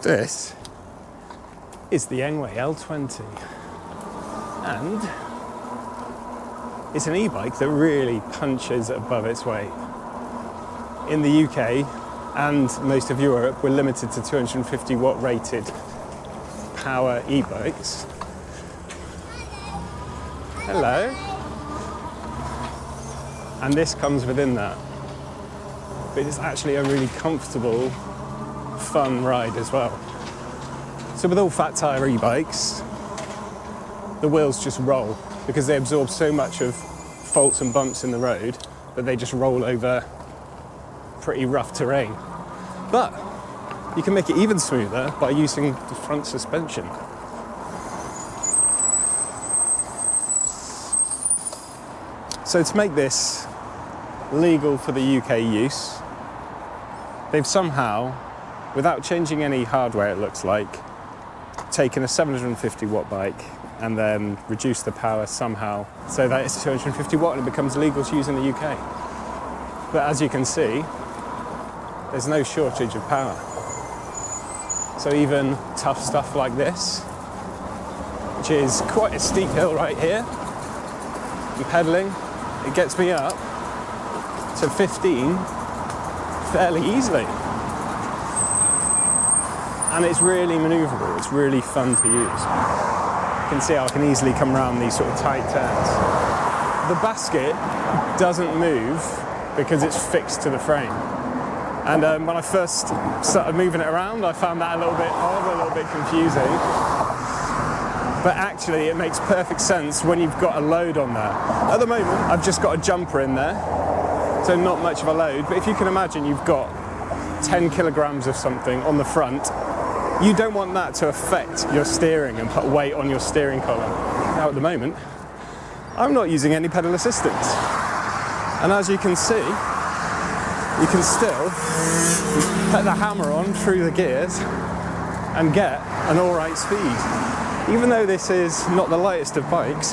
This is the Engwe L20, and it's an e-bike that really punches above its weight. In the UK and most of Europe, we're limited to 250 watt rated power e-bikes. Hello. And this comes within that. But it's actually a really comfortable, fun ride as well. So with all fat tyre e-bikes, the wheels just roll because they absorb so much of faults and bumps in the road that they just roll over pretty rough terrain. But you can make it even smoother by using the front suspension. So to make this legal for the UK use, they've somehow, without changing any hardware it looks like, taken a 750 watt bike and then reduced the power somehow so that it's 250 watt and it becomes legal to use in the UK. But as you can see, there's no shortage of power. So even tough stuff like this, which is quite a steep hill right here, and pedalling, it gets me up to 15 fairly easily. And it's really manoeuvrable, it's really fun to use. You can see how I can easily come around these sort of tight turns. The basket doesn't move because it's fixed to the frame. And when I first started moving it around, I found that a little bit odd, a little bit confusing. But actually, it makes perfect sense when you've got a load on there. At the moment, I've just got a jumper in there, so not much of a load. But if you can imagine, you've got 10 kilograms of something on the front, you don't want that to affect your steering and put weight on your steering column. Now, at the moment, I'm not using any pedal assistance. And as you can see, you can still put the hammer on through the gears and get an all right speed. Even though this is not the lightest of bikes,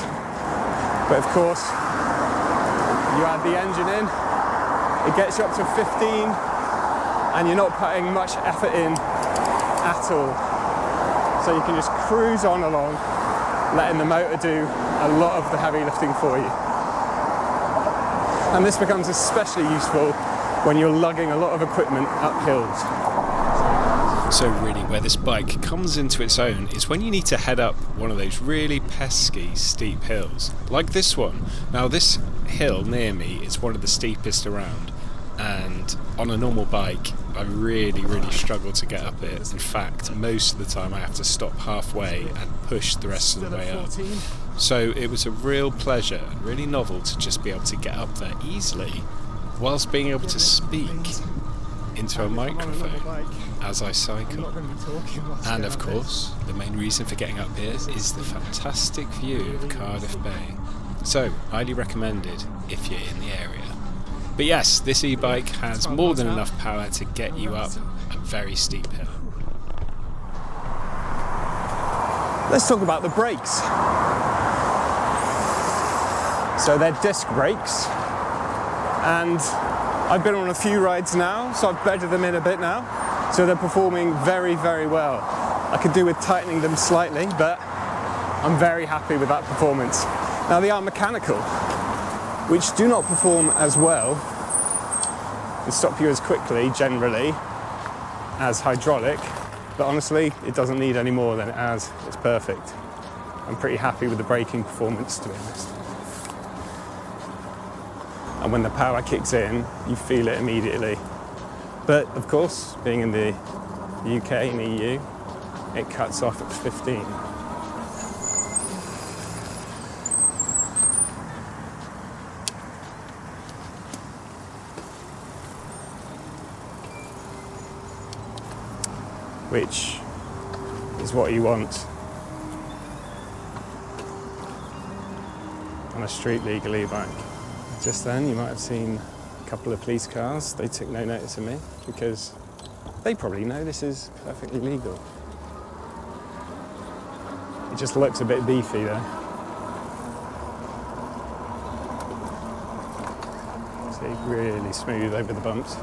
but of course, you add the engine in, it gets you up to 15, and you're not putting much effort in at all. So you can just cruise on along, letting the motor do a lot of the heavy lifting for you. And this becomes especially useful when you're lugging a lot of equipment up hills. So really where this bike comes into its own is when you need to head up one of those really pesky steep hills, like this one. Now this hill near me is one of the steepest around, and on a normal bike I really struggle to get up it. In fact, most of the time I have to stop halfway and push the rest of the way up. So it was a real pleasure and really novel to just be able to get up there easily whilst being able to speak into a microphone as I cycle. And of course, the main reason for getting up here is the fantastic view of Cardiff Bay. So, highly recommended if you're in the area. But yes, this e-bike has more than enough power to get you up a very steep hill. Let's talk about the brakes. So they're disc brakes, and I've been on a few rides now, so I've bedded them in a bit now. So they're performing very well. I could do with tightening them slightly, but I'm very happy with that performance. Now they are mechanical, which do not perform as well and stop you as quickly, generally, as hydraulic. But honestly, it doesn't need any more than it has. It's perfect. I'm pretty happy with the braking performance, to be honest. And when the power kicks in, you feel it immediately. But of course, being in the UK and EU, it cuts off at 15. Which is what you want on a street legal e-bike. Just then, you might have seen a couple of police cars. They took no notice of me because they probably know this is perfectly legal. It just looks a bit beefy though. See, really smooth over the bumps.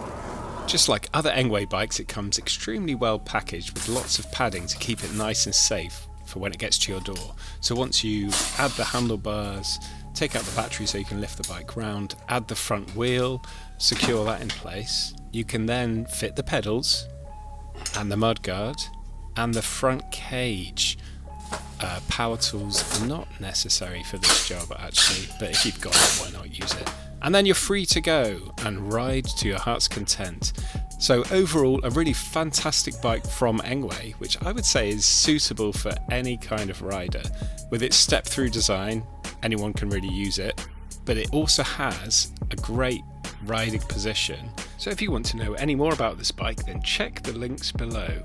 Just like other Engwe bikes, it comes extremely well packaged with lots of padding to keep it nice and safe for when it gets to your door. So once you add the handlebars, take out the battery so you can lift the bike round, add the front wheel, secure that in place, you can then fit the pedals and the mudguard and the front cage. Power tools are not necessary for this job actually, but if you've got it, why not use it? And then you're free to go and ride to your heart's content. So overall, a really fantastic bike from Engwe, which I would say is suitable for any kind of rider. With its step-through design, anyone can really use it, but it also has a great riding position. So if you want to know any more about this bike, then check the links below.